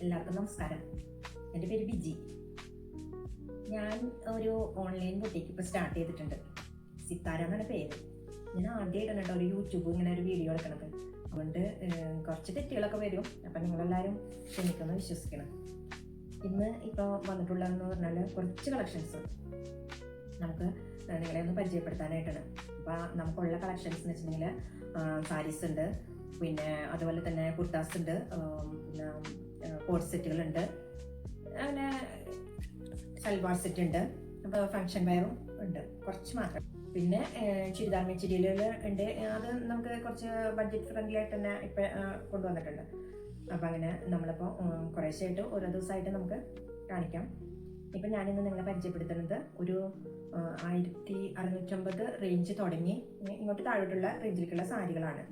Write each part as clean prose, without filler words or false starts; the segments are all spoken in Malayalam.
എല്ലാവർക്കും നമസ്കാരം. എൻ്റെ പേര് ബിജി. ഞാൻ ഒരു ഓൺലൈൻ ബുട്ടീക്ക് ഇപ്പോൾ സ്റ്റാർട്ട് ചെയ്തിട്ടുണ്ട്. സിത്താര എന്നാണ് പേര്. ഞാൻ ആദ്യമായിട്ടാണ് കേട്ടോ ഒരു യൂട്യൂബ് ഇങ്ങനെ ഒരു വീഡിയോ എടുക്കണത്. അതുകൊണ്ട് കുറച്ച് തെറ്റുകളൊക്കെ വരും. അപ്പം നിങ്ങളെല്ലാവരും ക്ഷമിക്കുമെന്ന് വിശ്വസിക്കണം. ഇന്ന് ഇപ്പോൾ വന്നിട്ടുള്ളതെന്ന് പറഞ്ഞാൽ കുറച്ച് കളക്ഷൻസ് നമുക്ക് നിങ്ങളെ ഒന്ന് പരിചയപ്പെടുത്താനായിട്ടാണ്. അപ്പോൾ നമുക്കുള്ള കളക്ഷൻസ് എന്ന് വെച്ചിട്ടുണ്ടെങ്കിൽ സാരീസ് ഉണ്ട്, പിന്നെ അതുപോലെ തന്നെ കുർത്താസ് ഉണ്ട്, പിന്നെ കോട്ട് സെറ്റുകളുണ്ട്, അങ്ങനെ സൽവാർ സെറ്റ് ഉണ്ട്, അപ്പോൾ ഫങ്ഷൻ വെയറും ഉണ്ട് കുറച്ച് മാത്രം. പിന്നെ ചുരിദാർ മെറ്റീരിയലുകൾ ഉണ്ട്. അത് നമുക്ക് കുറച്ച് ബഡ്ജറ്റ് ഫ്രണ്ട്ലി ആയിട്ട് തന്നെ ഇപ്പം കൊണ്ടുവന്നിട്ടുണ്ട്. അപ്പോൾ അങ്ങനെ നമ്മളിപ്പോൾ കുറേശ്ശായിട്ട് ഓരോ ദിവസമായിട്ട് നമുക്ക് കാണിക്കാം. ഇപ്പം ഞാനിന്ന് നിങ്ങളെ പരിചയപ്പെടുത്തുന്നത് ഒരു 1650 റേഞ്ച് തുടങ്ങി ഇങ്ങോട്ട് താഴോട്ടുള്ള റേഞ്ചിലേക്കുള്ള സാരികളാണ്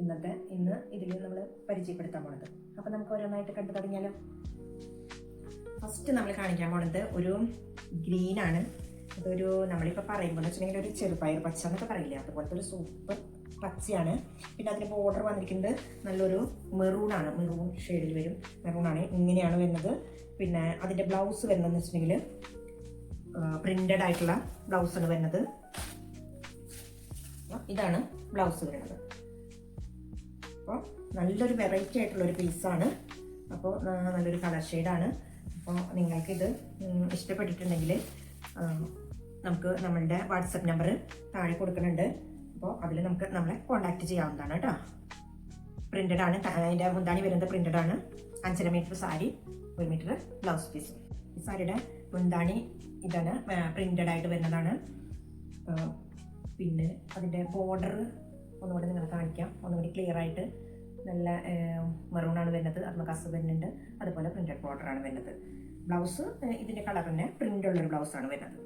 ഇന്ന് ഇതിൽ നമ്മൾ പരിചയപ്പെടുത്താൻ പോണത്. അപ്പം നമുക്ക് ഓരോന്നായിട്ട് കണ്ടു തുടങ്ങിയാലോ. ഫസ്റ്റ് നമ്മൾ കാണിക്കാൻ പോണത് ഒരു ഗ്രീനാണ്. അതൊരു നമ്മളിപ്പോൾ പറയുമ്പോൾ വെച്ചിട്ടുണ്ടെങ്കിൽ ഒരു ചെറുപയർ പച്ച എന്നൊക്കെ പറയില്ല, അതുപോലത്തെ ഒരു സൂപ്പർ പച്ചയാണ്. പിന്നെ അതിന് ബോർഡർ വന്നിരിക്കുന്നത് നല്ലൊരു മെറൂണാണ്, മെറൂൺ ഷെയ്ഡിൽ വരും. മെറൂണാണ്, ഇങ്ങനെയാണ് വരുന്നത്. പിന്നെ അതിൻ്റെ ബ്ലൗസ് വരുന്നതെന്ന് വെച്ചിട്ടുണ്ടെങ്കിൽ പ്രിന്റഡ് ആയിട്ടുള്ള ബ്ലൗസാണ് വരുന്നത്. ഇതാണ് ബ്ലൗസ് വരുന്നത്. അപ്പോൾ നല്ലൊരു വെറൈറ്റി ആയിട്ടുള്ളൊരു പീസാണ്. അപ്പോൾ നല്ലൊരു കളർ ഷെയ്ഡാണ്. അപ്പോൾ നിങ്ങൾക്കിത് ഇഷ്ടപ്പെട്ടിട്ടുണ്ടെങ്കിൽ നമുക്ക് നമ്മളുടെ വാട്സപ്പ് നമ്പർ താഴെ കൊടുക്കുന്നുണ്ട്. അപ്പോൾ അതിൽ നമുക്ക് നമ്മളെ കോൺടാക്റ്റ് ചെയ്യാവുന്നതാണ് കേട്ടോ. പ്രിന്റഡ് ആണ്, അതിൻ്റെ മുന്താണി വരുന്നത് പ്രിന്റഡ് ആണ്. 5.5 metre sari, 1 metre blouse piece. ഈ സാരിയുടെ മുന്താണി ഇതാണ്, പ്രിന്റഡ് ആയിട്ട് വരുന്നതാണ്. പിന്നെ അതിൻ്റെ ബോർഡർ ഒന്നുകൂടി നിങ്ങൾ കാണിക്കാം, ഒന്നുകൂടി ക്ലിയർ ആയിട്ട്. നല്ല മെറൂണാണ് വരുന്നത്, കസ് വരുന്നുണ്ട്, അതുപോലെ പ്രിന്റഡ് ബോർഡറാണ് വരുന്നത്. ബ്ലൗസ് ഇതിൻ്റെ കളർ തന്നെ പ്രിന്റ് ഉള്ളൊരു ബ്ലൗസാണ് വരുന്നത്.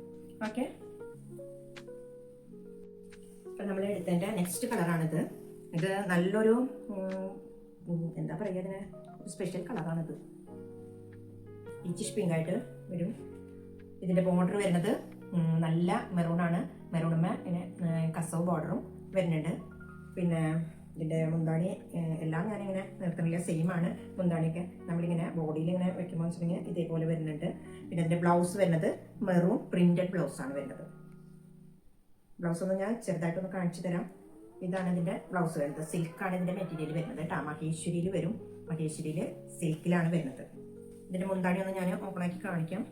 ഓക്കെ, അപ്പം നമ്മൾ എടുത്തതിൻ്റെ നെക്സ്റ്റ് കളറാണിത്. ഇത് നല്ലൊരു എന്താ പറയുക, ഇതിന് ഒരു സ്പെഷ്യൽ കളറാണിത്. പീച്ചിഷ് പിങ്ക് ആയിട്ട് വരും. ഇതിൻ്റെ ബോർഡർ വരുന്നത് നല്ല മെറൂണാണ്. മെറൂണുമ്മ ഇങ്ങനെ കസവ് ബോർഡറും വരുന്നുണ്ട്. പിന്നെ ഇതിൻ്റെ മുന്താണി എല്ലാം ഞാനിങ്ങനെ നിർത്തുന്നില്ല, സെയിം ആണ്. മുന്താണിയൊക്കെ നമ്മളിങ്ങനെ ബോഡിയിൽ ഇങ്ങനെ വെക്കുമ്പോൾ വെച്ചിട്ടുണ്ടെങ്കിൽ ഇതേപോലെ വരുന്നുണ്ട്. പിന്നെ അതിൻ്റെ ബ്ലൗസ് വരുന്നത് മെറൂൺ പ്രിന്റഡ് ബ്ലൗസാണ് വരുന്നത്. ബ്ലൗസ് ഒന്ന് ഞാൻ ചെറുതായിട്ടൊന്ന് കാണിച്ചു തരാം. ഇതാണ് ഇതിൻ്റെ ബ്ലൗസ് വരുന്നത്. സിൽക്കാണ് ഇതിൻ്റെ മെറ്റീരിയൽ വരുന്നത് കേട്ടോ. മഹേശ്വരിയിൽ വരും, മഹേശ്വരിയിൽ സിൽക്കിലാണ് വരുന്നത്. ഇതിൻ്റെ മുന്താണി ഒന്ന് ഞാൻ ഓപ്പണാക്കി കാണിക്കാം.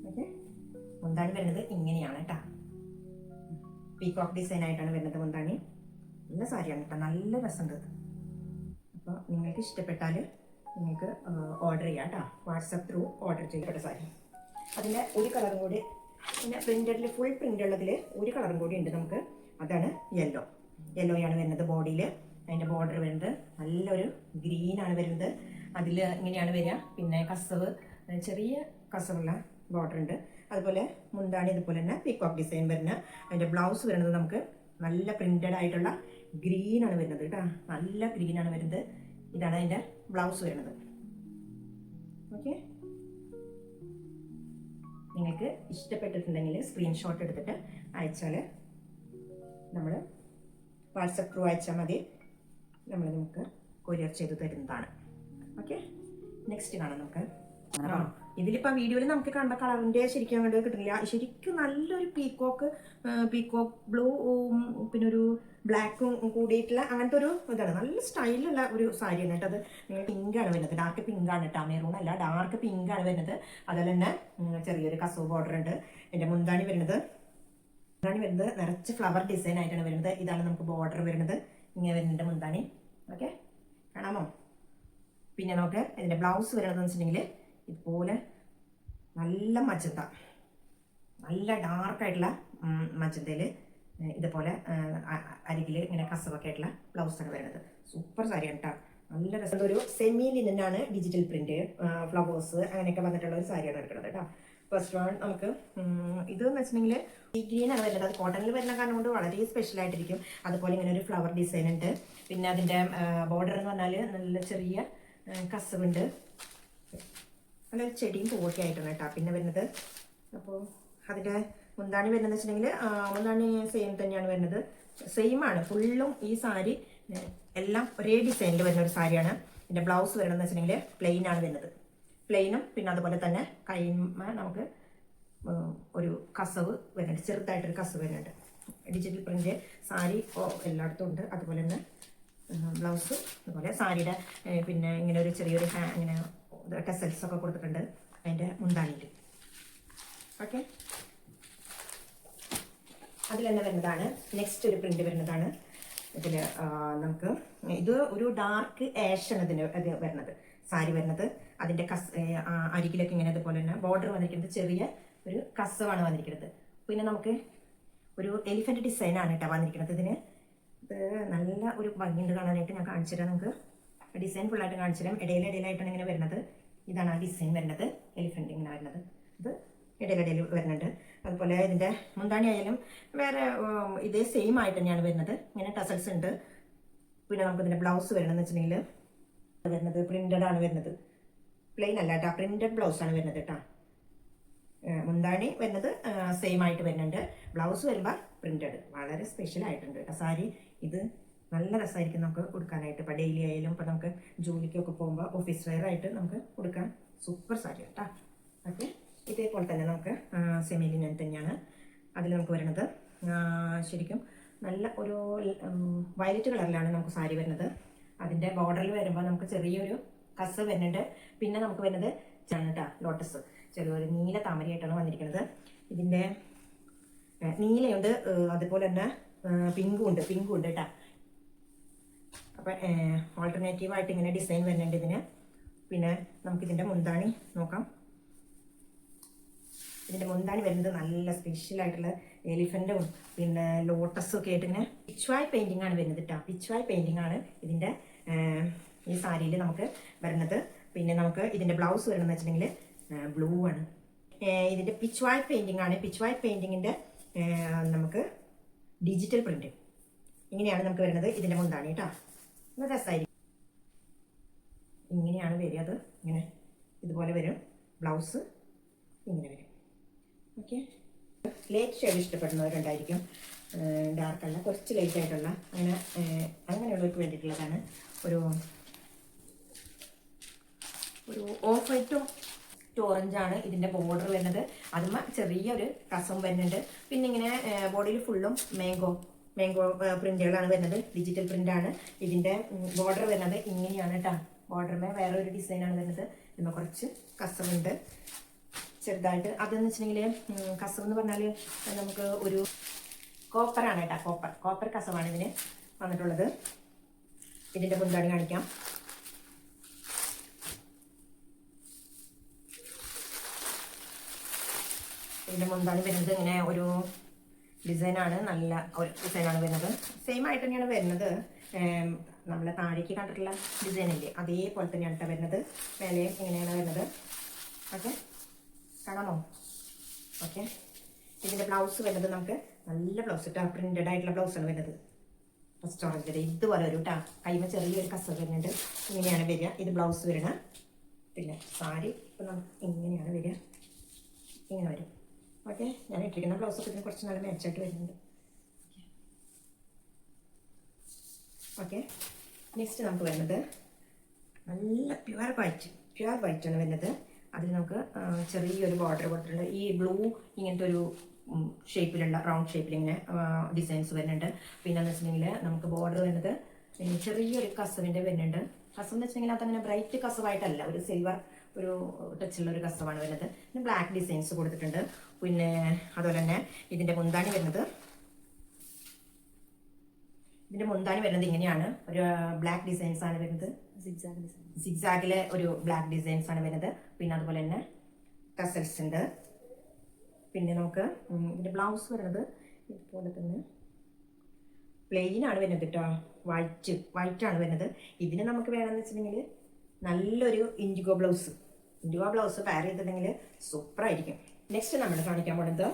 ഓക്കെ, മുന്താണി വരുന്നത് ഇങ്ങനെയാണ് കേട്ടോ. പീകോക്ക് ഡിസൈൻ ആയിട്ടാണ് വരുന്നത് മുന്താണി. നല്ല സാരിയാണ് കേട്ടോ, നല്ല രസമുണ്ട്. അപ്പോൾ നിങ്ങൾക്ക് ഇഷ്ടപ്പെട്ടാൽ നിങ്ങൾക്ക് ഓർഡർ ചെയ്യാം കേട്ടോ. വാട്സപ്പ് ത്രൂ ഓർഡർ ചെയ്യപ്പെട്ട സാരി. അതിൻ്റെ ഒരു കളറും കൂടി, പിന്നെ പ്രിന്റഡിൽ ഫുൾ പ്രിന്റ് ഉള്ളതിൽ ഒരു കളറും കൂടി ഉണ്ട് നമുക്ക്. അതാണ് യെല്ലോ. യെല്ലോയാണ് വരുന്നത് ബോഡിയിൽ. അതിൻ്റെ ബോർഡർ വരുന്നത് നല്ലൊരു ഗ്രീനാണ് വരുന്നത്. അതിൽ ഇങ്ങനെയാണ് വരിക. പിന്നെ കസവ്, ചെറിയ കസവുള്ള ബോർഡർ ഉണ്ട്. അതുപോലെ മുന്താണി ഇതുപോലെ തന്നെ പീകോക്ക് ഡിസൈൻ വരുന്ന. അതിൻ്റെ ബ്ലൗസ് വരുന്നത് നമുക്ക് നല്ല പ്രിന്റഡ് ആയിട്ടുള്ള ഗ്രീനാണ് വരുന്നത് കേട്ടോ. നല്ല ഗ്രീനാണ് വരുന്നത്. ഇതാണ് അതിൻ്റെ ബ്ലൗസ് വരുന്നത്. ഓക്കെ, നിങ്ങൾക്ക് ഇഷ്ടപ്പെട്ടിട്ടുണ്ടെങ്കിൽ സ്ക്രീൻഷോട്ട് എടുത്തിട്ട് അയച്ചാൽ നമ്മൾ വാട്സപ്പ് ത്രൂ അയച്ചാൽ മതി. നമുക്ക് കൊറിയർ ചെയ്ത് തരുന്നതാണ്. ഓക്കെ, നെക്സ്റ്റ് കാണാം നമുക്ക്. ഇതിലിപ്പോൾ വീഡിയോയിൽ നമുക്ക് കണ്ട കളറിൻ്റെ ശരിക്കും അങ്ങോട്ട് കിട്ടുന്നില്ല. ശരിക്കും നല്ലൊരു പീകോക്ക് ബ്ലൂ, പിന്നെ ഒരു ബ്ലാക്കും കൂടിയിട്ടുള്ള അങ്ങനത്തെ ഒരു ഇതാണ്. നല്ല സ്റ്റൈലുള്ള ഒരു സാരിയാണ് കേട്ടോ. അത് നിങ്ങൾ പിങ്കാണ് വരുന്നത്, ഡാർക്ക് പിങ്കാണ് കേട്ടോ. മെറൂൺ അല്ല, ഡാർക്ക് പിങ്കാണ് വരുന്നത്. അതുപോലെ തന്നെ ചെറിയൊരു കസവ് ബോർഡർ ഉണ്ട്. എൻ്റെ മുന്താണി വരുന്നത് നിറച്ച് ഫ്ലവർ ഡിസൈൻ ആയിട്ടാണ് വരുന്നത്. ഇതാണ് നമുക്ക് ബോർഡർ വരുന്നത്. ഇങ്ങനെ വരുന്നുണ്ട് മുന്താണി. ഓക്കെ, കാണാമോ? പിന്നെ നമുക്ക് ഇതിൻ്റെ ബ്ലൗസ് വരുന്നതെന്ന് വെച്ചിട്ടുണ്ടെങ്കിൽ ഇതുപോലെ നല്ല മജന്ത, നല്ല ഡാർക്കായിട്ടുള്ള മജന്തയിൽ ഇതുപോലെ അരികിൽ ഇങ്ങനെ കസവൊക്കെ ആയിട്ടുള്ള ബ്ലൗസാണ് വരുന്നത്. സൂപ്പർ സാരിയാണ് കേട്ടോ, നല്ല രസം. ഒരു സെമി ലിനനാണ്, ഡിജിറ്റൽ പ്രിന്റ്, ഫ്ലവേഴ്സ് അങ്ങനെയൊക്കെ വന്നിട്ടുള്ള ഒരു സാരിയാണ് എടുക്കുന്നത് കേട്ടോ. ഫസ്റ്റ് വൺ നമുക്ക് ഇതെന്ന് വെച്ചിട്ടുണ്ടെങ്കിൽ ഈ ഗ്രീനാണ് വരുന്നത്. അത് കോട്ടണിൽ വരുന്ന കാരണം കൊണ്ട് വളരെ സ്പെഷ്യൽ ആയിട്ടിരിക്കും. അതുപോലെ ഇങ്ങനെ ഒരു ഫ്ലവർ ഡിസൈൻ ഉണ്ട്. പിന്നെ അതിൻ്റെ ബോർഡർ എന്ന് പറഞ്ഞാൽ നല്ല ചെറിയ കസവുണ്ട്, നല്ലൊരു ചെടിയും പൂവൊക്കെ ആയിട്ടാണ് കേട്ടോ പിന്നെ വരുന്നത്. അപ്പോൾ അതിൻ്റെ മുന്താണി വരുന്നത് വെച്ചിട്ടുണ്ടെങ്കിൽ മുന്താണി സെയിം തന്നെയാണ് വരുന്നത്. സെയിം ആണ് ഫുള്ളും. ഈ സാരി എല്ലാം ഒരേ ഡിസൈനിൽ വരുന്ന ഒരു സാരിയാണ്. ഇതിൻ്റെ ബ്ലൗസ് വരണമെന്ന് വെച്ചിട്ടുണ്ടെങ്കിൽ പ്ലെയിൻ ആണ് വരുന്നത്. പ്ലെയിനും പിന്നെ അതുപോലെ തന്നെ കൈമ നമുക്ക് ഒരു കസവ് വരുന്നുണ്ട്, ചെറുതായിട്ടൊരു കസവ് വരുന്നുണ്ട്. ഡിജിറ്റൽ പ്രിന്റ് സാരി എല്ലായിടത്തും ഉണ്ട്. അതുപോലെ തന്നെ ബ്ലൗസ് അതുപോലെ സാരിയുടെ പിന്നെ ഇങ്ങനെ ഒരു ചെറിയൊരു ഇങ്ങനെ ടെസൽസ് ഒക്കെ കൊടുത്തിട്ടുണ്ട് അതിൻ്റെ മുന്താണിയിൽ. ഓക്കെ, അതിൽ തന്നെ വരുന്നതാണ് നെക്സ്റ്റ് ഒരു പ്രിന്റ് വരുന്നതാണ്. ഇതിൽ നമുക്ക് ഇത് ഒരു ഡാർക്ക് ആഷ് ആണ് ഇതിന് അത് വരുന്നത്, സാരി വരുന്നത്. അതിൻ്റെ അരികിലൊക്കെ ഇങ്ങനെ അതുപോലെ തന്നെ ബോർഡർ വന്നിരിക്കുന്നത് ചെറിയ ഒരു കസവാണ് വന്നിരിക്കുന്നത്. പിന്നെ നമുക്ക് ഒരു എലിഫന്റ് ഡിസൈനാണ് കേട്ടോ വന്നിരിക്കുന്നത്. ഇതിന് ഇത് നല്ല ഒരു ഭംഗിയുണ്ട് കാണാനായിട്ട്. ഞാൻ കാണിച്ചു തരാം, നമുക്ക് ഡിസൈൻ ഫുള്ളായിട്ട് കാണിച്ചു തരാം. ഇടയിലായിട്ടാണ് ഇങ്ങനെ വരുന്നത്. ഇതാണ് ആ ഡിസൈൻ വരുന്നത്, എലിഫന്റ് ഇങ്ങനെ വരുന്നത്. ഇത് ഇടയിലിടയിൽ വരുന്നുണ്ട്. അതുപോലെ ഇതിൻ്റെ മുന്താണി ആയാലും വേറെ ഇതേ സെയിം ആയിട്ട് തന്നെയാണ് വരുന്നത്. ഇങ്ങനെ ടസൽസ് ഉണ്ട്. പിന്നെ നമുക്ക് ഇതിൻ്റെ ബ്ലൗസ് വരണമെന്ന് വെച്ചിട്ടുണ്ടെങ്കിൽ വരുന്നത് പ്രിന്റഡ് ആണ് വരുന്നത്, പ്ലെയിൻ അല്ല കേട്ടോ, പ്രിന്റഡ് ബ്ലൗസാണ് വരുന്നത് കേട്ടോ. മുന്താണി വരുന്നത് സെയിം ആയിട്ട് വരുന്നുണ്ട്. ബ്ലൗസ് വരുമ്പോൾ പ്രിന്റഡ്. വളരെ സ്പെഷ്യൽ ആയിട്ടുണ്ട് കേട്ടോ സാരി. ഇത് നല്ല രസമായിരിക്കും നമുക്ക് ഉടുക്കാനായിട്ട്. ഇപ്പോൾ ഡെയിലി ആയാലും ഇപ്പോൾ നമുക്ക് ജോലിക്കൊക്കെ പോകുമ്പോൾ ഓഫീസ് വെയർ ആയിട്ട് നമുക്ക് ഉടുക്കാൻ സൂപ്പർ സാരി കേട്ടോ. ഓക്കെ, ഇതേപോലെ തന്നെ നമുക്ക് സെമി ലിനൻ തന്നെയാണ്. അതിൽ നമുക്ക് വരുന്നത് ശരിക്കും നല്ല ഒരു വയലറ്റ് കളറിലാണ് നമുക്ക് സാരി വരുന്നത്. അതിൻ്റെ ബോർഡറിൽ വരുമ്പോൾ നമുക്ക് ചെറിയൊരു കസ് വരുന്നുണ്ട്. പിന്നെ നമുക്ക് വരുന്നത് കേട്ടോ ലോട്ടസ്, ചെറിയൊരു നീല താമരയായിട്ടാണ് വന്നിരിക്കുന്നത്. ഇതിൻ്റെ നീലയുണ്ട്, അതുപോലെ തന്നെ പിങ്കും ഉണ്ട് കേട്ടോ. അപ്പം ഓൾട്ടർനേറ്റീവായിട്ട് ഇങ്ങനെ ഡിസൈൻ വരുന്നുണ്ട് ഇതിന്. പിന്നെ നമുക്കിതിൻ്റെ മുന്താണി നോക്കാം. ഇതിൻ്റെ മുന്താണി വരുന്നത് നല്ല സ്പെഷ്യലായിട്ടുള്ള എലിഫൻറ്റും പിന്നെ ലോട്ടസും ഒക്കെ ആയിട്ട് ഇങ്ങനെ പിച്ച്വായ് പെയിൻറ്റിംഗ് ആണ് വരുന്നത് കേട്ടോ. പിച്ച്വായ് പെയിൻറ്റിംഗ് ആണ് ഇതിൻ്റെ ഈ സാരിയിൽ നമുക്ക് വരുന്നത്. പിന്നെ നമുക്ക് ഇതിൻ്റെ ബ്ലൗസ് വരണമെന്ന് വെച്ചിട്ടുണ്ടെങ്കിൽ ബ്ലൂ ആണ്. ഇതിൻ്റെ പിച്ച്വായ് പെയിൻറ്റിംഗ് ആണ്. പിച്ച്വായ് പെയിൻറ്റിങ്ങിൻ്റെ നമുക്ക് ഡിജിറ്റൽ പ്രിന്റ് ഇങ്ങനെയാണ് നമുക്ക് വരുന്നത്. ഇതിൻ്റെ മുന്താണി കേട്ടോ, നല്ല രസമായിരിക്കും. ഇങ്ങനെയാണ് വരിക, അത് ഇങ്ങനെ ഇതുപോലെ വരും. ബ്ലൗസ് ഇങ്ങനെ വരും. ഓക്കെ, ലൈറ്റ് ഷെയ്ഡ് ഇഷ്ടപ്പെടുന്നവരുണ്ടായിരിക്കും, ഡാർക്കല്ല, കുറച്ച് ലൈറ്റ് ആയിട്ടുള്ള അങ്ങനെയുള്ളവർക്ക് വേണ്ടിയിട്ടുള്ളതാണ്. ഒരു ഓഫ് വൈറ്റും ഓറഞ്ചാണ് ഇതിൻ്റെ ബോർഡർ വരുന്നത്. അതുമ്മ ചെറിയൊരു കസം വരുന്നുണ്ട്. പിന്നെ ഇങ്ങനെ ബോഡിയിൽ ഫുള്ളും മാംഗോ പ്രിന്റുകളാണ് വരുന്നത്, ഡിജിറ്റൽ പ്രിന്റാണ്. ഇതിൻ്റെ ബോർഡർ വരുന്നത് ഇങ്ങനെയാണ് കേട്ടോ. ബോർഡറിന് വേറെ ഒരു ഡിസൈനാണ് വരുന്നത്. ഇതുമ്മ കുറച്ച് കസവുണ്ട് ചെറുതായിട്ട്. അതെന്ന് വെച്ചിട്ടുണ്ടെങ്കിൽ കസവ് എന്ന് പറഞ്ഞാൽ നമുക്ക് ഒരു കോപ്പറാണ് കേട്ടോ, കോപ്പർ കസവാണ് ഇതിന് വന്നിട്ടുള്ളത്. ഇതിൻ്റെ മുന്താണി കാണിക്കാം. ഇതിൻ്റെ മുന്താണി വരുന്നത് ഇങ്ങനെ ഒരു ഡിസൈനാണ്, നല്ല ഒരു ഡിസൈനാണ് വരുന്നത്. സെയിം ആയിട്ട് തന്നെയാണ് വരുന്നത്. നമ്മളെ താഴേക്ക് കണ്ടിട്ടുള്ള ഡിസൈൻ ഇല്ലേ, അതേപോലെ തന്നെയാണ് കേട്ടോ വരുന്നത്. മേലെയും ഇങ്ങനെയാണ് വരുന്നത്. ഓക്കെ, കാണാമോ? ഓക്കെ, ഇതിൻ്റെ ബ്ലൗസ് വരുന്നത് നമുക്ക് നല്ല ബ്ലൗസ് കേട്ടോ, പ്രിന്റഡ് ആയിട്ടുള്ള ബ്ലൗസാണ് വരുന്നത്. റെസ്റ്റോറൻറ്റിൻ്റെ ഇതുപോലെ ഒരു കേട്ടോ, കൈമ ചെറിയൊരു കസ വരുന്നുണ്ട്. ഇങ്ങനെയാണ് വരിക. ഇത് ബ്ലൗസ് വരണം. പിന്നെ സാരി ഇപ്പം നമുക്ക് ഇങ്ങനെയാണ് വരിക, ഇങ്ങനെ വരും. ഓക്കെ, ഞാൻ ഇട്ടിരിക്കുന്ന ബ്ലൗസൊക്കെ ഇതിന് കുറച്ച് നല്ല മാച്ചായിട്ട് വരുന്നുണ്ട്. ഓക്കെ, നെക്സ്റ്റ് നമുക്ക് വരുന്നത് നല്ല പ്യുവർ വൈറ്റ് ആണ് വരുന്നത്. അതിൽ നമുക്ക് ചെറിയൊരു ബോർഡർ കൊടുത്തിട്ടുണ്ട്. ഈ ബ്ലൂ ഇങ്ങനത്തെ ഒരു ഷേപ്പിലുള്ള റൗണ്ട് ഷേപ്പിൽ ഇങ്ങനെ ഡിസൈൻസ് വരുന്നുണ്ട്. പിന്നെ എന്ന് വെച്ചിട്ടുണ്ടെങ്കിൽ നമുക്ക് ബോർഡർ വരുന്നത് ചെറിയൊരു കസവിൻ്റെ വരുന്നുണ്ട്. കസവ് എന്ന് വെച്ചിട്ടുണ്ടെങ്കിൽ അതങ്ങനെ ബ്രൈറ്റ് കസവായിട്ടല്ല, ഒരു സിൽവർ ഒരു ടച്ചുള്ള ഒരു കസവാണ് വരുന്നത്. പിന്നെ ബ്ലാക്ക് ഡിസൈൻസ് കൊടുത്തിട്ടുണ്ട്. പിന്നെ അതുപോലെ തന്നെ ഇതിൻ്റെ മുന്താണി വരുന്നത് ഇങ്ങനെയാണ്, ഒരു ബ്ലാക്ക് ഡിസൈൻസ് ആണ് വരുന്നത്. സിഗ്സാഗിലെ ഒരു ബ്ലാക്ക് ഡിസൈൻസ് ആണ് വരുന്നത്. പിന്നെ അതുപോലെ തന്നെ ടസൽസ് ഉണ്ട്. പിന്നെ നമുക്ക് ഇതിൻ്റെ ബ്ലൗസ് വരുന്നത് ഇതുപോലെ തന്നെ പ്ലെയിൻ ആണ് വരുന്നത് കേട്ടോ, വൈറ്റ് ആണ് വരുന്നത്. ഇതിന് നമുക്ക് വേണമെന്ന് വെച്ചിട്ടുണ്ടെങ്കിൽ നല്ലൊരു ഇൻഡിഗോ ബ്ലൗസ് പെയർ ചെയ്തിട്ടുണ്ടെങ്കിൽ സൂപ്പറായിരിക്കും. നെക്സ്റ്റ് നമ്മൾ കാണിക്കാൻ പോകുന്നത്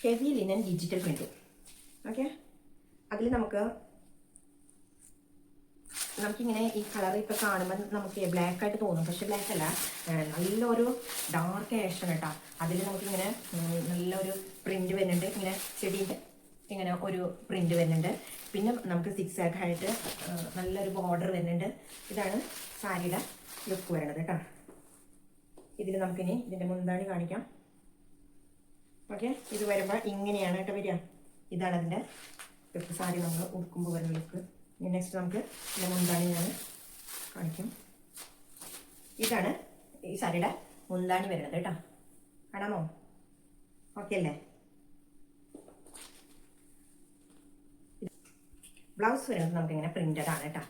heavy linen digital print. Okay, അതിൽ നമുക്കിങ്ങനെ ഈ കളർ ഇപ്പോൾ കാണുമ്പോൾ നമുക്ക് ബ്ലാക്ക് ആയിട്ട് തോന്നും, പക്ഷെ ബ്ലാക്ക് അല്ല, നല്ലൊരു ഡാർക്ക് ആഷാണ് കേട്ടോ. അതിൽ നമുക്കിങ്ങനെ നല്ലൊരു പ്രിന്റ് വരുന്നുണ്ട്. ഇങ്ങനെ ചെടീൻ്റെ ഇങ്ങനെ ഒരു പ്രിന്റ് വരുന്നുണ്ട്. പിന്നെ നമുക്ക് സിക്സ് ആക്ക് ആയിട്ട് നല്ലൊരു ബോർഡർ വരുന്നുണ്ട്. ഇതാണ് സാരിയുടെ ലുക്ക് വരുന്നത് കേട്ടോ. ഇതിൽ നമുക്കിനി ഇതിൻ്റെ മുന്താണി കാണിക്കാം. ഓക്കെ, ഇത് വരുമ്പോൾ ഇങ്ങനെയാണ് കേട്ടോ വരിക. ഇതാണ് അതിൻ്റെ ലുക്ക്, സാരി നമ്മൾ ഉടുക്കുമ്പോൾ വരുന്ന ലുക്ക്. ഇനി നെക്സ്റ്റ് നമുക്ക് ഇതിൻ്റെ മുന്താണി ഞാൻ കാണിക്കും. ഇതാണ് ഈ സാരിയുടെ മുന്താണി വരുന്നത് കേട്ടോ. കാണാമോ? ഓക്കെ അല്ലേ? ബ്ലൗസ് വരുന്നത് നമുക്കിങ്ങനെ പ്രിൻ്റഡ് ആണ് കേട്ടോ.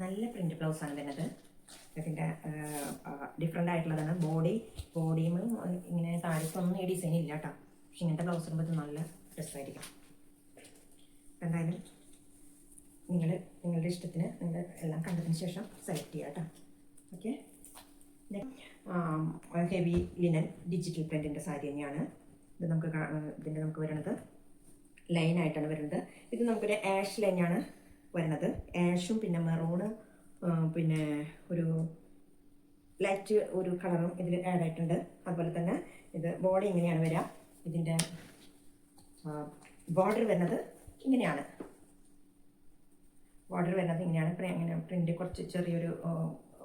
നല്ല പ്രിൻ്റ് ബ്ലൗസാണ് വരുന്നത്. ഇതിൻ്റെ ഡിഫറെൻ്റ് ആയിട്ടുള്ളതാണ്. ബോഡിയും ഇങ്ങനെ താഴത്തൊന്നും ഈ ഡിസൈൻ ഇല്ല കേട്ടോ. പക്ഷെ ഇങ്ങനത്തെ ബ്ലൗസ് ഇടുമ്പോൾ ഇത് നല്ല ഡ്രസ്സായിരിക്കും. എന്തായാലും നിങ്ങളുടെ ഇഷ്ടത്തിന് നിങ്ങൾ എല്ലാം കണ്ടതിന് ശേഷം സെലക്ട് ചെയ്യുക കേട്ടോ. ഓക്കെ, ഹെവി ലിനൻ ഡിജിറ്റൽ പ്രിൻറ്റിൻ്റെ സാരി തന്നെയാണ് ഇത്. നമുക്ക് വരുന്നത് ലൈനായിട്ടാണ് വരുന്നത്. ഇത് നമുക്കൊരു ആഷ് ലൈനാണ് വരുന്നത്. ആഷും പിന്നെ മെറൂണ് പിന്നെ ഒരു ലൈറ്റ് ഒരു കളറും ഇതിൽ ആഡ് ആയിട്ടുണ്ട്. അതുപോലെ തന്നെ ഇത് ബോഡി ഇങ്ങനെയാണ് വരിക. ഇതിൻ്റെ ബോർഡർ വരുന്നത് ഇങ്ങനെയാണ്. ഇങ്ങനെ പ്രിൻ്റ് കുറച്ച് ചെറിയൊരു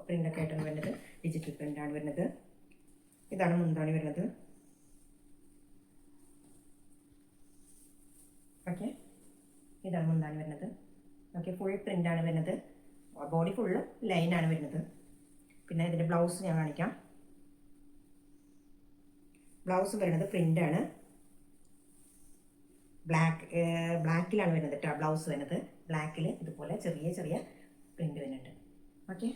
പ്രിൻ്റൊക്കെ ആയിട്ടാണ് വരുന്നത്. ഡിജിറ്റൽ പ്രിൻ്റാണ് വരുന്നത്. ഇതാണ് മുന്താണി വരുന്നത്. ഓക്കെ, ഇതാണ് മുന്താണി വരുന്നത്. ഓക്കെ, ഫുൾ പ്രിൻ്റാണ് വരുന്നത്. ബോഡി ഫുള്ള് ലൈനാണ് വരുന്നത്. പിന്നെ ഇതിൻ്റെ ബ്ലൗസ് ഞാൻ കാണിക്കാം. ബ്ലൗസ് വരുന്നത് പ്രിൻ്റാണ്. ബ്ലാക്കിലാണ് വരുന്നത് കേട്ടോ. ബ്ലൗസ് വരുന്നത് ബ്ലാക്കിൽ ഇതുപോലെ ചെറിയ ചെറിയ പ്രിൻ്റ് വരുന്നുണ്ട്. ഓക്കെ,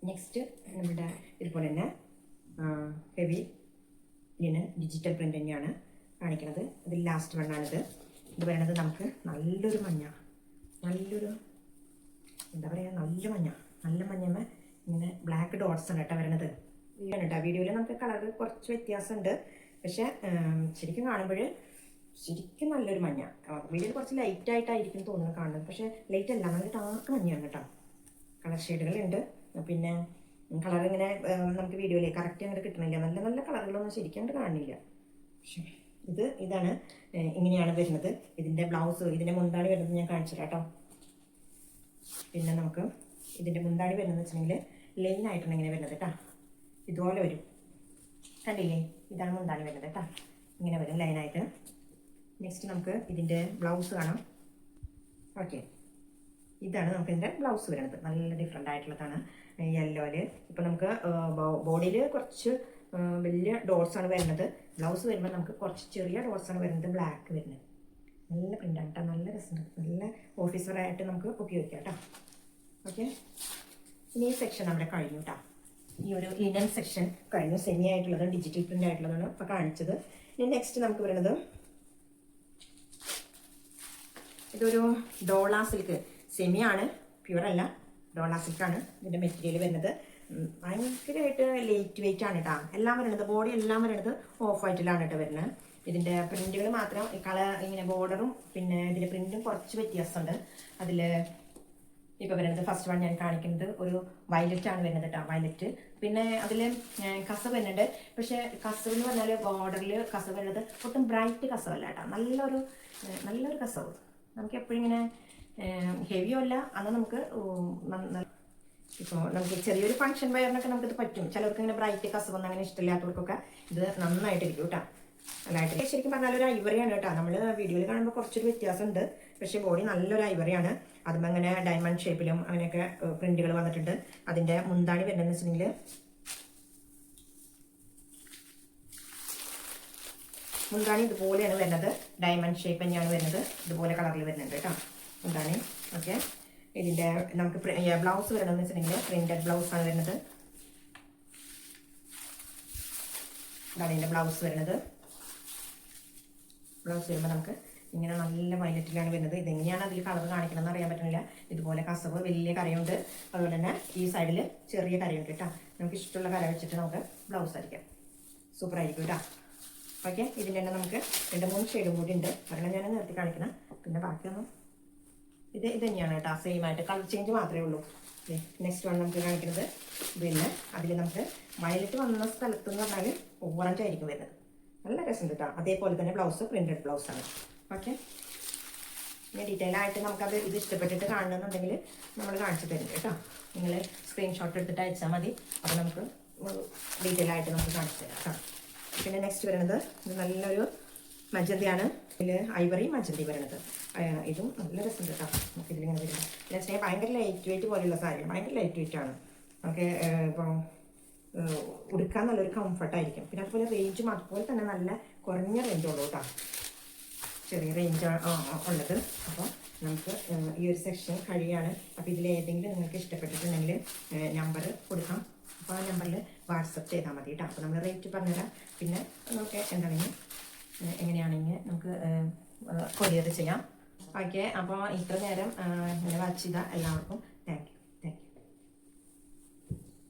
നെക്സ്റ്റ് നമ്മുടെ ഇതുപോലെ തന്നെ ഹെവി ലിനൻ ഡിജിറ്റൽ പ്രിൻ്റ് തന്നെയാണ് കാണിക്കുന്നത്. ഇതിൽ ലാസ്റ്റ് വണ്ണാണിത്. ഇത് പറയുന്നത് നമുക്ക് നല്ലൊരു മഞ്ഞ, നല്ലൊരു എന്താ പറയുക, നല്ല മഞ്ഞമ്മ ഇങ്ങനെ ബ്ലാക്ക് ഡോട്ട്സ് ആണ് കേട്ടോ വരുന്നത്. കേട്ടോ വീഡിയോയിൽ നമുക്ക് കളർ കുറച്ച് വ്യത്യാസമുണ്ട്. പക്ഷെ ശരിക്കും കാണുമ്പോൾ ശരിക്കും നല്ലൊരു മഞ്ഞ. വീഡിയോയിൽ കുറച്ച് ലൈറ്റ് ആയിട്ടായിരിക്കും തോന്നുന്നത് കാണുന്നത്. പക്ഷേ ലൈറ്റ് അല്ല, നല്ല ഡാർക്ക് മഞ്ഞയാണ് കേട്ടോ. കളർ ഷെയ്ഡുകളുണ്ട്. പിന്നെ കളർ ഇങ്ങനെ നമുക്ക് വീഡിയോയിൽ കറക്റ്റ് അങ്ങോട്ട് കിട്ടണില്ല. നല്ല നല്ല കളറുകളൊന്നും ശരിക്കും അങ്ങോട്ട് കാണുന്നില്ല. പക്ഷേ ഇതാണ് ഇങ്ങനെയാണ് വരുന്നത്. ഇതിൻ്റെ ബ്ലൗസ്, ഇതിൻ്റെ മുന്താണി വരുന്നത് ഞാൻ കാണിച്ചു കേട്ടോ. പിന്നെ നമുക്ക് ഇതിൻ്റെ മുന്താണി വരുന്നതെന്ന് വെച്ചിട്ടുണ്ടെങ്കിൽ ലൈനായിട്ടാണ് ഇങ്ങനെ വരുന്നത് കേട്ടോ. ഇതുപോലെ വരും, കണ്ടില്ലേ? ഇതാണ് മുന്താണി വരുന്നത് കേട്ടോ. ഇങ്ങനെ വരും ലൈനായിട്ട്. നെക്സ്റ്റ് നമുക്ക് ഇതിൻ്റെ ബ്ലൗസ് കാണാം. ഓക്കെ, ഇതാണ് നമുക്ക് ഇതിൻ്റെ ബ്ലൗസ് വരുന്നത്. നല്ല ഡിഫറെൻ്റ് ആയിട്ടുള്ളതാണ്. യെല്ലോയിൽ ഇപ്പോൾ നമുക്ക് ബോഡിയിൽ കുറച്ച് വലിയ ഡോട്ട്സാണ് വരുന്നത്. ബ്ലൗസ് വരുമ്പോൾ നമുക്ക് കുറച്ച് ചെറിയ ഡോട്ട്സാണ് വരുന്നത്. ബ്ലാക്ക് വരുന്നത് നല്ല പ്രിൻ്റാണ് കേട്ടോ. നല്ല രസമുണ്ട്. നല്ല ഓഫീസ് വെയറായിട്ട് നമുക്ക് ഉപയോഗിക്കാം കേട്ടോ. ഓക്കെ, ഇനി ഈ സെക്ഷൻ നമ്മുടെ കഴിഞ്ഞു കേട്ടോ. ഈ ഒരു ലിനൻ സെക്ഷൻ കഴിഞ്ഞു. സെമി ആയിട്ടുള്ളതാണ്, ഡിജിറ്റൽ പ്രിൻ്റ് ആയിട്ടുള്ളതാണ് ഇപ്പോൾ കാണിച്ചത്. ഇനി നെക്സ്റ്റ് നമുക്ക് വരുന്നത് ഇതൊരു ഡോള സിൽക്ക്. സെമിയാണ്, പ്യുവറല്ല, ഡോള സിൽക്കാണ് ഇതിൻ്റെ മെറ്റീരിയൽ വരുന്നത്. ഭയങ്കരമായിട്ട് ലൈറ്റ് വെയിറ്റ് ആണ് കേട്ടോ. എല്ലാം വരുന്നത് ബോഡി എല്ലാം വരുന്നത് ഓഫ് വൈറ്റിലാണ് കേട്ടോ വരുന്നത്. ഇതിൻ്റെ പ്രിൻറ്റുകൾ മാത്രം കളർ ഇങ്ങനെ ബോർഡറും പിന്നെ ഇതിൻ്റെ പ്രിൻറ്റും കുറച്ച് വ്യത്യാസമുണ്ട്. അതിൽ ഇപ്പോൾ വരുന്നത് ഫസ്റ്റ് വൺ ഞാൻ കാണിക്കുന്നത് ഒരു വയലറ്റ് ആണ് വരുന്നത് കേട്ടോ. വയലറ്റ്. പിന്നെ അതിൽ കസവ് വരുന്നുണ്ട്. പക്ഷേ കസവ് എന്ന് പറഞ്ഞാൽ ബോർഡറിൽ കസവ് വരുന്നത് ഒട്ടും ബ്രൈറ്റ് കസവല്ല കേട്ടോ. നല്ലൊരു കസവ്. നമുക്ക് എപ്പോഴും ഇങ്ങനെ ഹെവിയോ അല്ല. അന്ന് നമുക്ക് ഇപ്പോൾ നമുക്ക് ചെറിയൊരു ഫംഗ്ഷൻ വെയറിനൊക്കെ നമുക്കിത് പറ്റും. ചിലർക്ക് ഇങ്ങനെ ബ്രൈറ്റ് കസവൊന്നും അങ്ങനെ ഇഷ്ടമില്ലാത്തവർക്കൊക്കെ ഇത് നന്നായിട്ടിരിക്കും കേട്ടോ. നല്ലതായിട്ട് ശരിക്കും പറഞ്ഞാൽ ഒരു ഐവറിയാണ് കേട്ടോ. നമ്മൾ വീഡിയോയിൽ കാണുമ്പോൾ കുറച്ചൊരു വ്യത്യാസമുണ്ട്. പക്ഷേ ബോഡി നല്ലൊരു ഐവറിയാണ്. അതുമ്പോൾ അങ്ങനെ ഡയമണ്ട് ഷേപ്പിലും അങ്ങനെയൊക്കെ പ്രിന്റുകൾ വന്നിട്ടുണ്ട്. അതിൻ്റെ മുന്താണി വരുന്നതെന്ന് വെച്ചിട്ടുണ്ടെങ്കിൽ മുന്താണി ഇതുപോലെയാണ് വരുന്നത്. ഡയമണ്ട് ഷേപ്പ് തന്നെയാണ് വരുന്നത്. ഇതുപോലെ കളറിൽ വരുന്നുണ്ട് കേട്ടോ മുന്താണി. ഓക്കെ, ഇതിൻ്റെ നമുക്ക് ബ്ലൗസ് വരുന്നതെന്ന് വെച്ചിട്ടുണ്ടെങ്കിൽ പ്രിന്റഡ് ബ്ലൗസാണ് വരുന്നത്. ഇതാണ് ഇതിൻ്റെ ബ്ലൗസ് വരുന്നത്. ബ്ലൗസ് വരുമ്പോൾ നമുക്ക് ഇങ്ങനെ നല്ല വയലറ്റിലാണ് വരുന്നത്. ഇതെങ്ങനെയാണ് അതിൽ കളർ കാണിക്കണമെന്ന് അറിയാൻ പറ്റുന്നില്ല. ഇതുപോലെ കസവ് വലിയ കരയുണ്ട്. അതുപോലെ തന്നെ ഈ സൈഡിൽ ചെറിയ കരയുണ്ട് കേട്ടോ. നമുക്ക് ഇഷ്ടമുള്ള കര വെച്ചിട്ട് നമുക്ക് ബ്ലൗസ് അടിക്കാം. സൂപ്പറായിരിക്കും കേട്ടോ. ഓക്കെ, ഇതിൻ്റെ തന്നെ നമുക്ക് 2-3 ഷെയ്ഡും കൂടി ഉണ്ട്. കാരണം ഞാൻ നിർത്തി കാണിക്കണം. പിന്നെ ബാക്കിയൊന്നും ഇത് തന്നെയാണ് കേട്ടോ. സെയിം ആയിട്ട് കളർ ചേഞ്ച് മാത്രമേ ഉള്ളൂ. നെക്സ്റ്റ് വൺ നമുക്ക് കാണിക്കുന്നത് പിന്നെ അതിൽ നമുക്ക് വയലറ്റ് വന്ന സ്ഥലത്ത് എന്ന് പറഞ്ഞാൽ ഓറഞ്ച് ആയിരിക്കും വരുന്നത്. നല്ല രസമുണ്ട് കേട്ടോ. അതേപോലെ തന്നെ ബ്ലൗസ് പ്രിന്റഡ് ബ്ലൗസാണ്. ഓക്കെ, പിന്നെ ഡീറ്റെയിൽ ആയിട്ട് നമുക്കത് ഇത് ഇഷ്ടപ്പെട്ടിട്ട് കാണണമെന്നുണ്ടെങ്കിൽ നമ്മൾ കാണിച്ചു തരും കേട്ടോ. നിങ്ങൾ സ്ക്രീൻഷോട്ട് എടുത്തിട്ട് അയച്ചാൽ മതി. അപ്പോൾ നമുക്ക് ഡീറ്റെയിൽ ആയിട്ട് നമുക്ക് കാണിച്ചു തരാം കേട്ടോ. പിന്നെ നെക്സ്റ്റ് വരുന്നത് ഇത് നല്ലൊരു മജന്തിയാണ്. ഇതിൽ ഐവറി മജന്തി വരണത്. ഇതും നല്ല രസമുണ്ട് കേട്ടോ. നമുക്ക് ഇതിലിങ്ങനെ വരും. പിന്നെ വെച്ചാൽ ഭയങ്കര ലൈറ്റ് വെയിറ്റ് പോലെയുള്ള സാരിയാണ്. ഭയങ്കര ലൈറ്റ് വെയിറ്റ് ആണ്. നമുക്ക് ഇപ്പോൾ ഉടുക്കാൻ നല്ലൊരു കംഫർട്ടായിരിക്കും. പിന്നെ അതുപോലെ റേഞ്ചും അതുപോലെ തന്നെ നല്ല കുറഞ്ഞ റേഞ്ചുള്ളൂ കേട്ടോ. ചെറിയ റേഞ്ച് ഉള്ളത്. അപ്പോൾ നമുക്ക് ഈ ഒരു സെക്ഷൻ കഴിയാണ്. അപ്പോൾ ഇതിലേതെങ്കിലും നിങ്ങൾക്ക് ഇഷ്ടപ്പെട്ടിട്ടുണ്ടെങ്കിൽ നമ്പർ കൊടുക്കാം. അപ്പോൾ ആ നമ്പറിൽ വാട്സപ്പ് ചെയ്താൽ മതി കേട്ടോ. അപ്പോൾ നമ്മൾ റേറ്റ് പറഞ്ഞുതരാം. പിന്നെ നമുക്ക് എന്താണെങ്കിൽ എങ്ങനെയാണെങ്കിൽ നമുക്ക് കൊറിയർ ചെയ്യാം. ഓക്കെ. അപ്പോൾ ഇത്ര നേരം ഇങ്ങനെ വാച്ച് ചെയ്ത എല്ലാവർക്കും